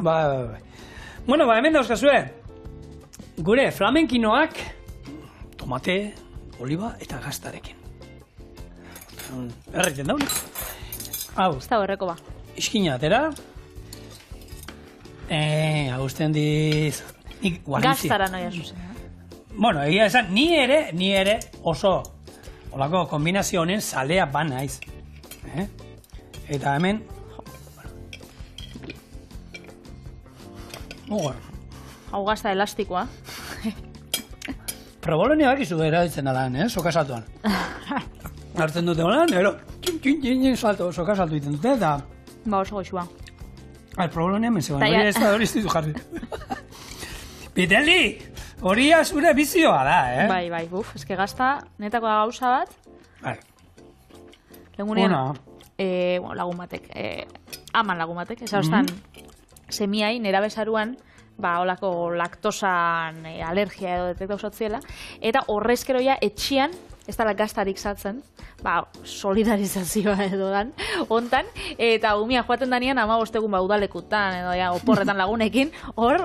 S1: Hemen dauzkazue, gure flamenkinoak, tomate, oliba eta gaztarekin. Erretzen daune. Hau.
S2: Ez da horreko ba.
S1: Iskina atera. Hausten diz.
S2: Gaztara noia zuzen.
S1: Egia esan, ni ere oso olako kombinazio honen zalea banaiz. Eta hemen
S2: hau gazta elastikoa.
S1: Probolonia bakizu erabiltzen dalan, sokasatuan. Hartzen dute holan, sokasaltu iten dute, eta...
S2: Oso goxua.
S1: Probolonia menzegoen, hori ez da hori ez ditu jarri. Piteli, hori zure bizioa da,
S2: Bai, eske gazta, netako da gauza bat. Legunean, lagun batek, aman lagun batek, ez haustan, semiai, nera bezaruan, holako laktosan alergia edo detektau zotziela, eta horrezkeroia etxian, ez dala gaztarik zatzen, solidarizazioa edo dan, ontan, eta umia joaten danean 15 egun udalekutan, edo oporretan lagunekin, hor,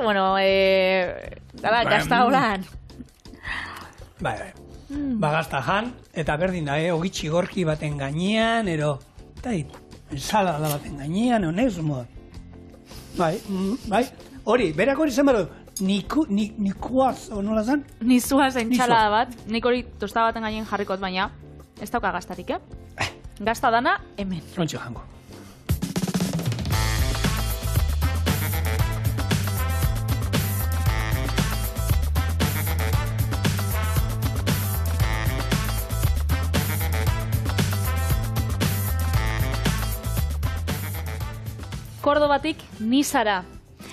S2: dala gazta holan.
S1: Gazta jan, eta berdin da, ogitxi gorki baten gainean, ero, ensalada baten gainean, honez, bai, hori, berak hori zen bero, nikuaz, nola zen?
S2: Nizuaz entxalada bat, nik hori tosta baten gainen jarrikot, baina ez dauka gaztarik, Gazta dana, hemen.
S1: Ontsi jango.
S2: Kordobatik Nizara.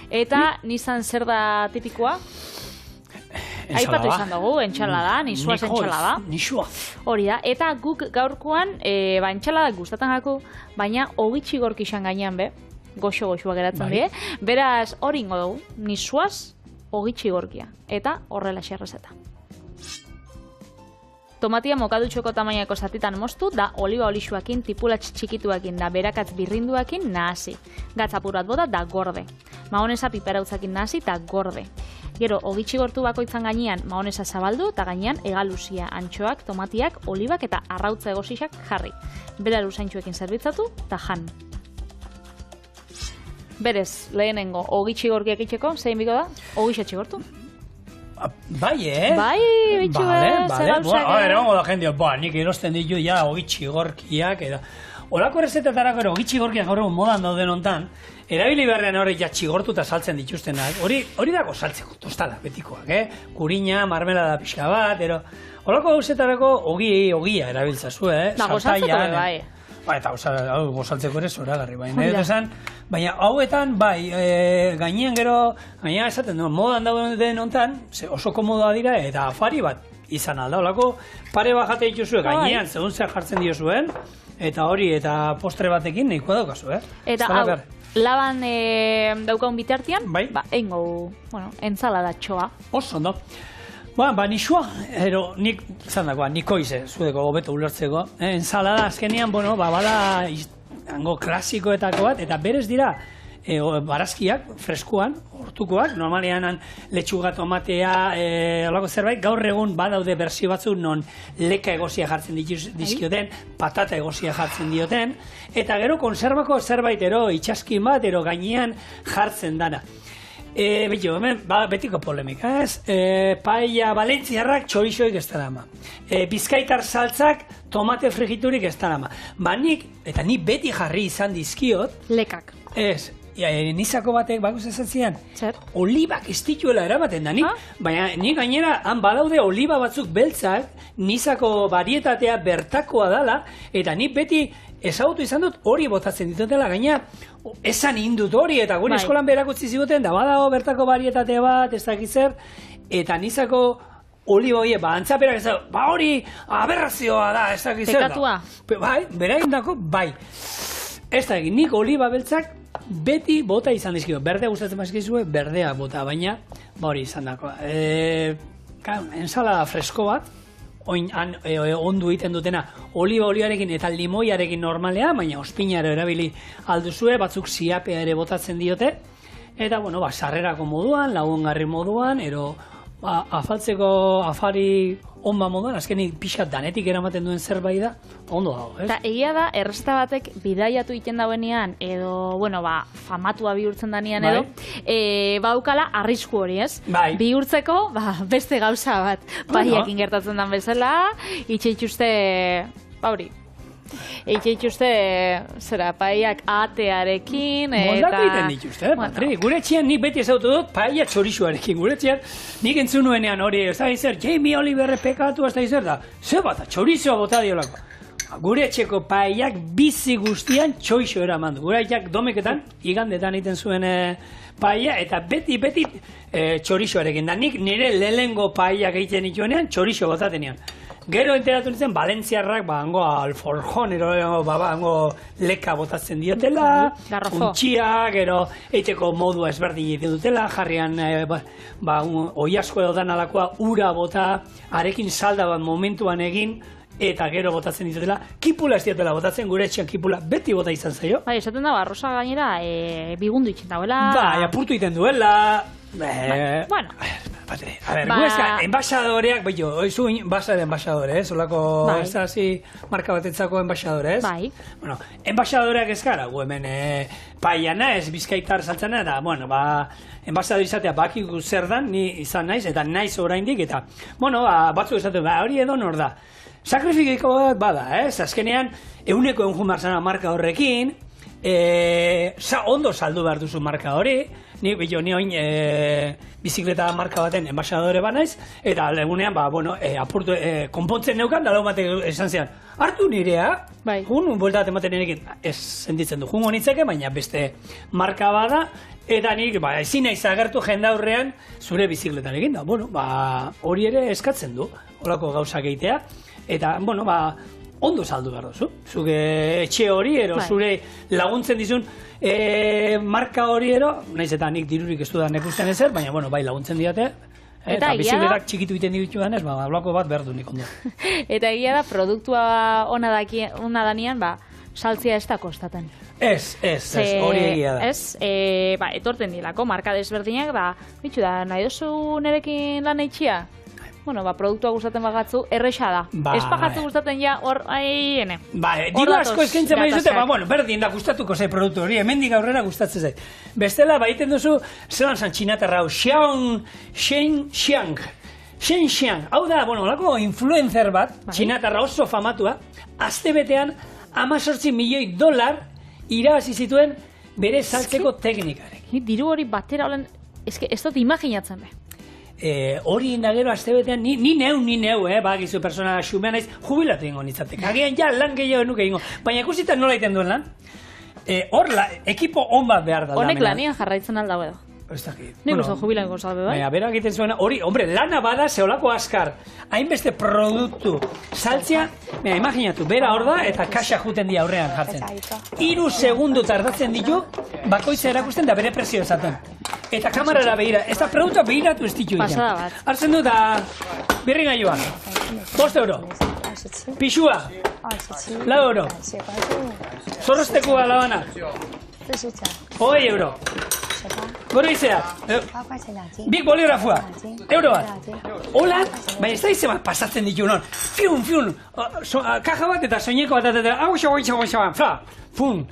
S2: Eta Nizan zer da tipikoa? Aipatu izan dugu, entxalada, nizuaz entxalada.
S1: Nizua.
S2: Hori da, eta guk gaurkoan, entxalada gustatan jaku, baina ogitxi gorki izan gainean be, goxo-goxua geratzen die. Beraz, hori ingo dugu, nizuaz ogitxi gorkia. Eta horrela xerrezeta. Tomatia mokadutxoko tamainako zatitan moztu, da oliba olixuakin, tipulatx txikituakin, da berakatz birrinduakin nahasi. Gatz apurat bota, da gorde. Mahonesa piperautzakin nahasi, da gorde. Gero, ogitxi gortu bakoitzan gainean mahonesa zabaldu, eta gainean egaluzia, antxoak, tomatiak, olibak eta arrautza egosisak jarri. Bera luzaintxuekin zerbitzatu, eta jan. Berez, lehenengo, ogitxi gorkiak itxeko, zein biko da? Ogitxi gortu.
S1: Bai,
S2: Bai, bitxu zer gauzak.
S1: Erango da jendio, nik erosten ditu ja ogitxi gorkiak, edo. Olako errezetetarako ogitxi gorkiak gaur egun modan dauden hontan, erabili beharrean hori ja txigortuta saltzen dituztenak, hori dago saltzeko, tostada, betikoak, Kurina, marmelada pixka bat, olako gauzetarako ogia erabiltzazu,
S2: Da, gosaltzeko bai.
S1: Eta gozaltzeko ere zoragarri, baina hauetan, gainean esaten du, modan dauden hontan, oso komodoa dira, eta afari bat izan alda, olako pare bat jate dituzue, gainean, segun zer jartzen diozuen, eta hori, eta postre batekin nahikoa daukazu,
S2: Eta hau, laban daukaun bitartian, eingo, entzalada txoa.
S1: Oso, no? Nixua, nik zandakoa, nikoize, zudeko hobeto ulertzeko. Ensalada azkenean, bada hango klasikoetako bat, eta berez dira barazkiak, freskuan, hortukoak, normalean letxuga, tomatea, olako zerbait, gaur egun badaude berzio batzuk non leka egosia jartzen dizkioten, patata egosia jartzen dioten, eta gero konserbako zerbait itxaskin bat, gainean jartzen dana. Betiko polemika, ez? Paella valentziarrak txorixoik ez dara ama. Bizkaitar saltzak tomate frigiturik ez dara ama. Nik beti jarri izan dizkiot.
S2: Lekak.
S1: Ez. Nizako batek, bakuz ezatzean,
S2: zer?
S1: Olibak ez dituela eramaten da, baina nik gainera, han badaude oliba batzuk beltzak, nizako varietatea bertakoa dala, eta nik beti ezagutu izan dut hori botatzen ditutela, gaina esan indut hori, eta gure eskolan berakutzi ziguten, da badago bertako varietate bat, ez dakit zer, eta nizako oliba hori, antzaperak ez da, hori aberrazioa da, ez dakit zer da.
S2: Pekatua.
S1: Berain dako, ez da egin, nik oliba beltzak beti bota izan dizkio. Berdea gustatzen bazkizue, berdea bota, baina hori izan dako. Ensalada fresko bat, ondu egiten dutena oliba oliarekin eta limoiarekin normalea, baina ospinaro erabili alduzue, batzuk ziapea ere botatzen diote, eta, sarrerako moduan, lagungarri moduan, afaltzeko afari onba moduan, azkenik pixkat danetik eramaten duen zerbait da, ondo dago, ez?
S2: Eta egia da, errezeta batek bidaiatu iten dauenean, edo, famatua bihurtzen danean edo, baukala arrisku hori, ez? Bihurtzeko, beste gauza bat, paiakin gertatzen den bezala, itxeitxuste, paiak atearekin,
S1: moldatu egiten dituzte, Patri. Gure etxean nik beti ezautu dut paia txorixuarekin. Gure etxean nik entzun nuenean hori, ez da izer, Jamie Oliverre pekatu, ez da izer da. Zer bat, txorixoa bota diolako. Gure etxeko paiak bizi guztian txorixo eraman du. Gure etxeak domeketan, igandetan egiten zuen paia, eta beti txorixoarekin. Da nik nire lehengo paiak egiten dituenean, txorixo botatenean. Gero enteratu nintzen, Valentziarrak, hango alforjon, hango leka botatzen diotela, untxia, gero eiteko modua ezberdin egiten dutela, jarrian oiasko edo dan alakoa ura bota, arekin salda bat momentuan egin, eta gero botatzen ditutela, kipula ez diotela botatzen, gure etxean kipula beti bota izan zaio.
S2: Esaten da, arroza gainera, bigundu itxen dauela.
S1: Apurtu egiten duela. Patri, a ver, enbaixadoreak, oizu basa de enbaixadore, solako ez hasi marka batetzako enbaixadore, ez? Bueno, enbaixadoreak ez gara, hemen paiana ez, bizkaitar saltzana, eta, enbaixadore izatea bakiku zer dan, ni izan naiz, eta naiz oraindik, eta, batzuk esatu, hori edo nor da. Sakrifikiko bat bada, ez? Azkenean, euneko egun marka horrekin, ondo saldu behar duzu marka hori, ni oin bizikleta marka baten enbaixadore banaiz, eta legunean, apurtu, konpontzen neukan, dalau batek esan zian, hartu nirea, jun, buelta bat ematen nirekin, ez sentitzen du, jungo nitzeke, baina beste marka bada, eta nik, ezin naiz agertu jendaurrean zure bizikletarekin da, hori ere eskatzen du, horako gauzak egitea, eta, ondo saldu behar duzu. Zuke etxe hori, zure laguntzen dizun marka hori naiz eta nik dirurik ez dudan ikusten ezer, baina bai laguntzen diate, eta bizikletak txikitu egiten dituan ez, blako bat behar du nik ondo.
S2: Eta egia da, produktua ona danean, saltzia ez da kostaten.
S1: Ez, hori egia da.
S2: Ez, etorten dilako, marka desberdinak, bitxu da, nahi duzu nerekin lan eitxia? Produktua gustatzen bagatzu, erresa da. Ez pagatzu gustatzen ja, hor, aiene.
S1: Diru asko eskaintzen baizute, berdin da gustatuko zai produktu hori, hemendik aurrera gustatzen zait. Bestela, baiten duzu, zelan zan txinatarra hau, Xiang. Hau da, olako influencer bat, txinatarra oso famatua, astebetean, $18 milioi irabazi zituen bere saltzeko teknikarek.
S2: Diru hori batera olen, ez dut imaginatzen be.
S1: Hori indagero astebetean, ni neu, bagizu persona xumea naiz, jubilatu ingo nitzatek. Agian ja lan gehiago nuke ingo. Baina ikusita nola iten duen lan? Hor, ekipo on bat behar da.
S2: Honek lanian jarraitzen alda edo.
S1: Ez dakit.
S2: Nik uste jubilango salbe, bai?
S1: Bera egiten zuena, hori, lana bada zeolako askar. Hainbeste produktu saltzia, imaginatu, bera hor da eta kaxa juten di aurrean jartzen. 3 segundu tardatzen ditu, bakoitza erakusten da bere prezio esaten. Eta kamarara behira, ez da produktua behiratu ez ditu.
S2: Pasada bat.
S1: Hartzen du da, birri gailua, 5 euro. Pixua, 4 euro. Zorroztekua labana, 20 euro. Goro izea, big boligrafua, euro bat. Hola, baina ez da izan pasatzen ditu non. Fiun, kaja bat eta soineko bat eta fun.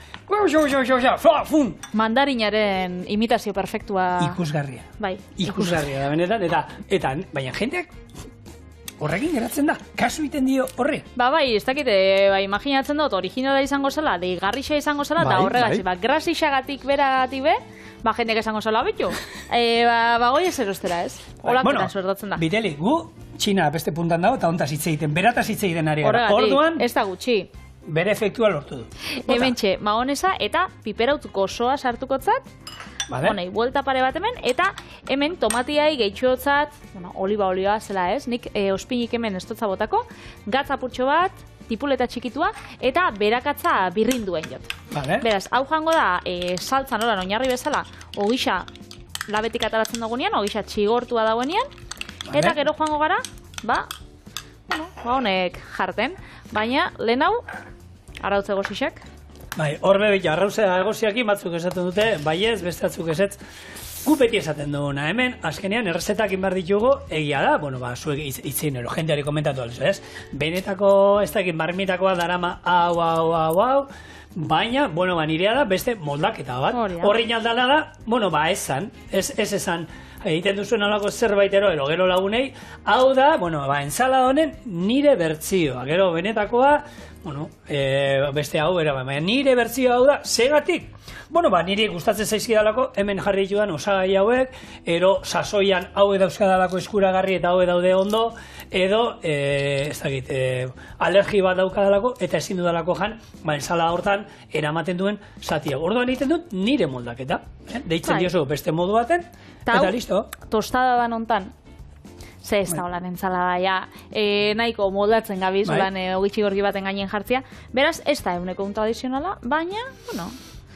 S2: Mandarinaren imitazio perfektua.
S1: Ikusgarria.
S2: Bai.
S1: Ikusgarria da benetan, eta baina jendeak horrekin geratzen da, kasu iten dio horre.
S2: Bai, ez dakite, imaginatzen dut, originala izango zela, deigarrixa izango zela, eta horregatzi, grasixagatik beragatik be, jendeak esango zela bitu. Goi ez erostera ez, olakotan suertatzen da.
S1: Biteli, gu Txina beste puntan dago, eta ontaz hitz egiten, berataz hitz egiten ari gara. Orduan,
S2: ez da gutxi.
S1: Bere efektua lortu du.
S2: Hementxe, mahonesa eta piperautuko osoa sartukotzat, honei, buelta pare bat hemen, eta hemen tomatiai gehitxotzat, oliba olioa zela ez, nik ospinik hemen estotza botako, gatzapurtxo bat, tipuleta txikitua, eta berakatza birrinduen jot. Beraz, hau jango da, saltzan horan oinarri bezala, ogisa labetik ataratzen dagoenean, ogisa txigortua dagoenean, eta gero joango gara, honek jarten, baina lehen hau, arautze gozixak.
S1: Hor bebit, arrauze egoziakin batzuk esaten dute, baiez, beste batzuk esetz, gu beti esaten duguna, hemen, azkenean, errezetak inbar ditugu, egia da, zuek itzin, jendeari komentatu alzu, ez? Benetako, ez dakit, marmitakoa darama, hau, baina, nirea da, beste moldaketa bat. Horri aldala da, ez esan, egiten duzuen alako zerbaitero, gero lagunei, hau da, entzala honen nire bertzioa, gero benetakoa, beste hau, baina nire bertzioa hau da, segatik? Niri gustatzen zaizkidalako, hemen jarri ditudan osagai hauek, sasoian hau dauzkadalako eskuragarri eta hau daude ondo, edo, ez dakit, alergi bat daukadalako, eta ezin dudalako jan, ensala hortan, eramaten duen zati hau. Orduan egiten dut nire moldaketa, deitzen diozu beste modu baten, eta listo.
S2: Tostada da nontan, ze ez da holan entzalada, nahiko moldatzen gabiz, ogitxi gorgi baten gainen jartzia, beraz, ez da eguneko un tradizionala, baina,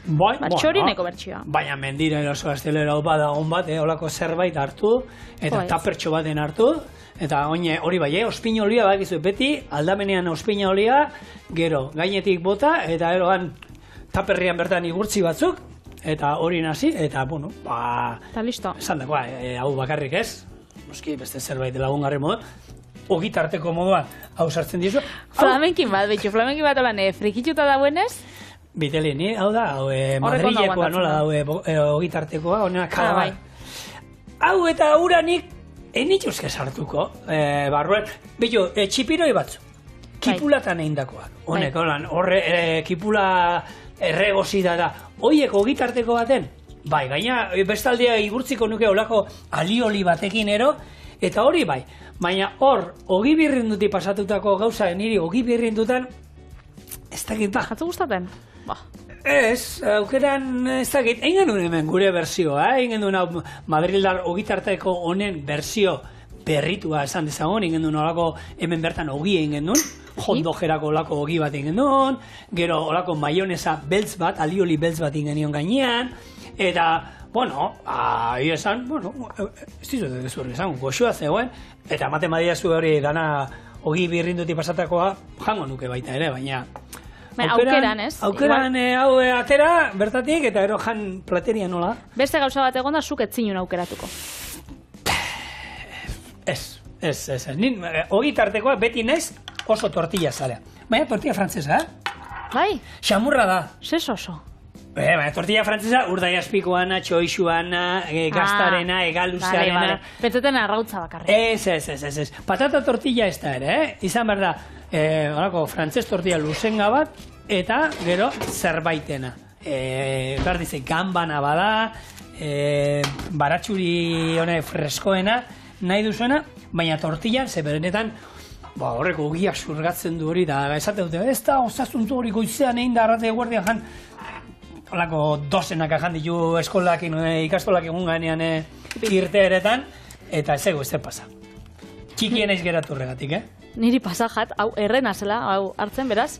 S2: txorineko bertxioa.
S1: Baina mendira eroso astelera bada on bat, holako zerbait hartu, eta tapertxo baten hartu, eta hori bai, ospina olia bakizu beti, aldamenean ospina olia, gero gainetik bota, eta eroan taperrian bertan igurtzi batzuk, eta hori nazi, eta
S2: eta listo.
S1: Esan dagoa, hau bakarrik ez, beste zerbait lagungarri modu, ogitarteko moduan hau sartzen dizu.
S2: Flamenkin bat, flamenkin bat olan frikituta dauenez,
S1: Biteli, ni hau da, Madrilekoa nola da, ogitartekoa, honena kada bai. Hau eta uranik, enituzke sartuko, barruan, txipiroi batzu. Kipulatan eindakoak. Honek, horre, kipula erregozida da. Hoiek ogitarteko baten, bai, gaina bestaldea igurtziko nuke olako alioli batekin ero, eta hori bai. Baina hor, ogi birrinduti pasatutako gauza, niri ogi birrindutan, ez dakit ba.
S2: Jatzu gustaten? Ba.
S1: Ez, aukeran ez dakit, egin genuen hemen gure berzioa, egin genuen Madrildar ogitarteko honen berzio berritua esan dezagon, egin genuen olako hemen bertan ogi egin genuen, hotdogerako olako ogi bat egin genuen, gero olako maionesa beltz bat, alioli beltz bat egin genion gainean, eta, bueno, esan, bueno, ez dizut ez hori esan, goxoa zegoen, eta matemadiazu hori dana ogi birrinduti pasatakoa jango nuke baita ere, baina
S2: aukeran, ez?
S1: Aukeran hau atera, bertatik, eta ero jan plateria nola.
S2: Beste gauza bat egon da, zuk etzinun aukeratuko.
S1: Ez. Nin ogi tartekoa beti naiz oso tortilla zalea. Baina tortilla frantzesa,
S2: Bai?
S1: Xamurra da.
S2: Zez oso.
S1: Baina tortilla frantzesa urdai azpikoana, txoixuana, gaztarena, egaluzearena.
S2: Vale. Pentseten arrautza bakarrik.
S1: Ez. Patata tortilla ez da ere, Izan behar da, horako frantzes tortilla luzenga bat, eta gero zerbaitena. Behar dize, gambana bada, baratxuri hone freskoena, nahi duzuena, baina tortilla, ze berenetan, horreko ogiak surgatzen du hori, da esate dute, ez da osasuntzu hori goizean egin da arrate guardian jan, holako dozenak ajan ditu eskolakin, ikastolak egun gainean irteeretan, eta ez ego, ez zer pasa. Txikien eiz geratu horregatik,
S2: Niri pasajat, hau errena zela, hau hartzen, beraz,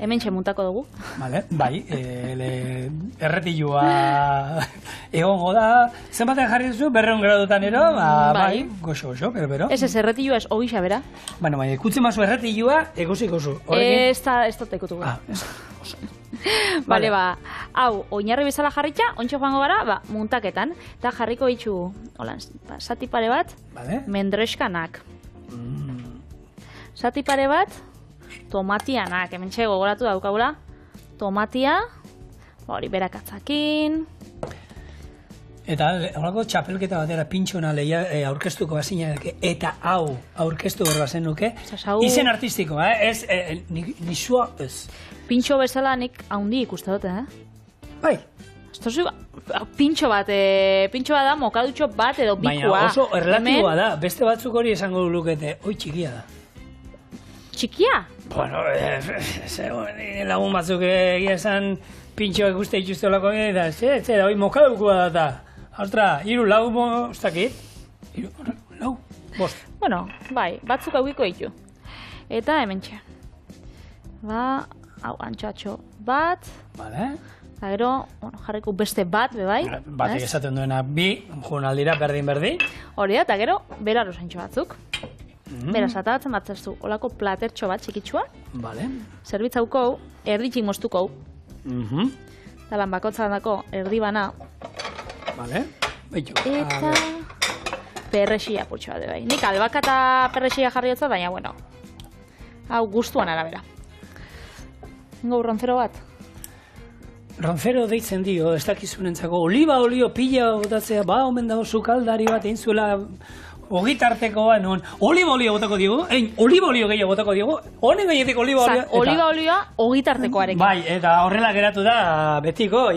S2: hemen txemuntako dugu.
S1: Vale, bai, erretilua egongo da. Zenbatean jarri duzu, 200 gradutan ero, bai, goxo, bero.
S2: Ez erretilua ez ogisa bera.
S1: Bueno, bai, ikutzen mazu erretilua, egosiko zu.
S2: Ez da tekutu. Bale, hau, oinarri bezala jarritxa, ontsa joango gara, muntaketan, eta jarriko itxu, holan, zati pare bat, mendreskanak. Zati pare bat, tomatianak, hemen txego gogoratu daukagula, tomatia, hori berakatzakin.
S1: Eta horako txapelketa batera pintxona aurkeztuko bazina, eta hau aurkeztu behar bazen nuke, izen artistikoa, ez, nisua ez.
S2: Pintxo bezala nik haundi ikuste dute,
S1: Bai.
S2: Pintxo bat da, mokadutxo bat edo bikua.
S1: Baina oso erlatiboa da, beste batzuk hori esango lukete, oi txikia da.
S2: Txikia?
S1: Bueno, lagun batzuk egia esan pintxoak uste dituzte olako eta zera, hoi mokadukua da. Ostra, 3, 4, ez dakit? 3, 4, 5.
S2: Bueno, bai, batzuk haukiko ditu. Eta hemen txe. Hau, antxatxo bat.
S1: Vale.
S2: Eta gero, jarriko beste bat, bebai.
S1: Batek esaten duena 2, jurnaldira berdin.
S2: Hori da, eta gero, beraro zaintxo batzuk. Beraz, atatzen batzerzu, olako platertxo bat txikitsua.
S1: Vale.
S2: Zerbitzauko, erditxik moztuko. Eta lan bakotzan dako, erdi bana.
S1: Vale.
S2: Eta perrexia putxo bat, bai. Nik albaka eta perrexia jarri dut, baina, bueno, hau gustuan arabera. Ingo roncero bat?
S1: Roncero deitzen dio, ez dakizunentzako, oliba olio pila botatzea, omen dago sukaldari bat egin zuela ogitartekoa, non, oliba olio botako digu, oliba olio gehiago botako digu, honen gainetik oliba olio.
S2: Oliba olioa ogitartekoarekin.
S1: Bai, eta horrela geratu da, betiko,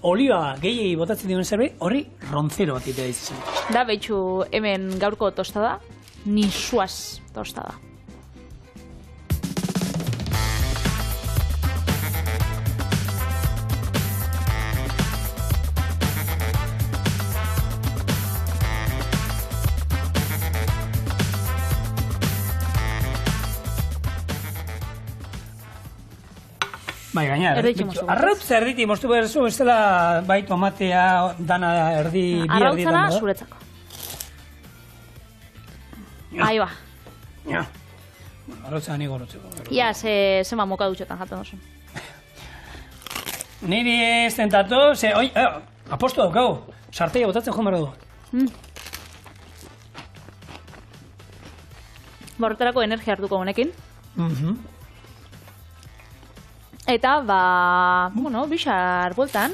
S1: oliba gehiagi botatzen digun zerbait, hori roncero bat itea izan.
S2: Da, behitxu, hemen gaurko tostada, nisuaz tostada.
S1: Bai, gaina, arrautza erditi moztu behar zu, ez dela bai tomatea dana erdi, bi erdi dana.
S2: Arrautzana zuretzako. Ahi ba.
S1: Arrautzana nigo rotzeko.
S2: Ia, zema moka dutxetan jaten dozu.
S1: Niri ez tentatu, apostu daukau, sarteia botatzen joan behar du.
S2: Borretarako energia hartuko honekin. Eta, bueno, bixar bueltan.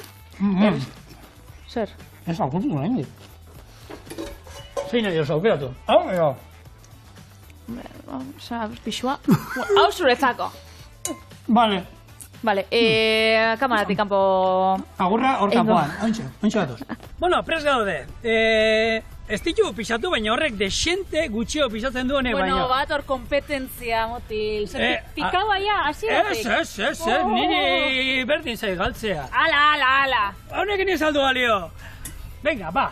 S2: Zer?
S1: Ez aukeratu nahi. Zein nahi oso aukeratu. Hau, ego.
S2: Osa, pixua. Hau zuretzako.
S1: Vale.
S2: Vale, kamaratik kanpo...
S1: Agurra hor kanpoan, ontsa datoz. Bueno, prest gaude. Ez ditu pixatu, baina horrek desente gutxio pixatzen du honek baino.
S2: Bueno, bat hor kompetentzia, motil. Pikau baia, hasi batik.
S1: Ez, niri berdin zai galtzea.
S2: Ala.
S1: Honek ni saldu balio. Venga, ba.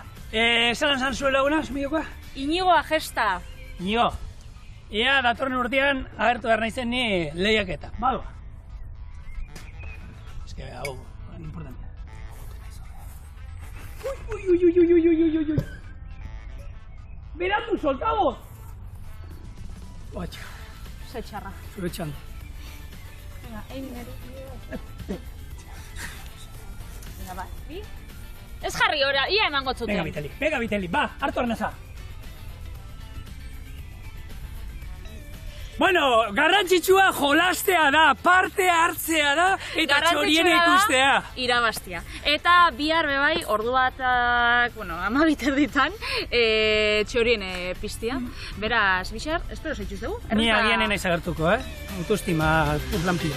S1: Zan zuela una, sumiokoa?
S2: Inigo Agesta.
S1: Inigo. Ia, datorren urtean, agertu behar naizen ni lehiaketa. Badoa. Ez que, hau, importante. Uy. Beratu, soltabo! Oatxa.
S2: Ze txarra.
S1: Zure txando.
S2: Venga, egin nire. Venga, ba, bi. Ez jarri ora, ia emango txuten.
S1: Venga, Vitali, ba, hartu arnaza. Bueno, garrantzitsua jolastea da, parte hartzea da, eta txorien ikustea.
S2: Irabaztia. Eta bihar bebai, ordu batak, bueno, 12 ditan, txorien piztia. Beraz, Bixar, espero zaituz dugu?
S1: Ni agian naiz agertuko, Autoestima, lampio.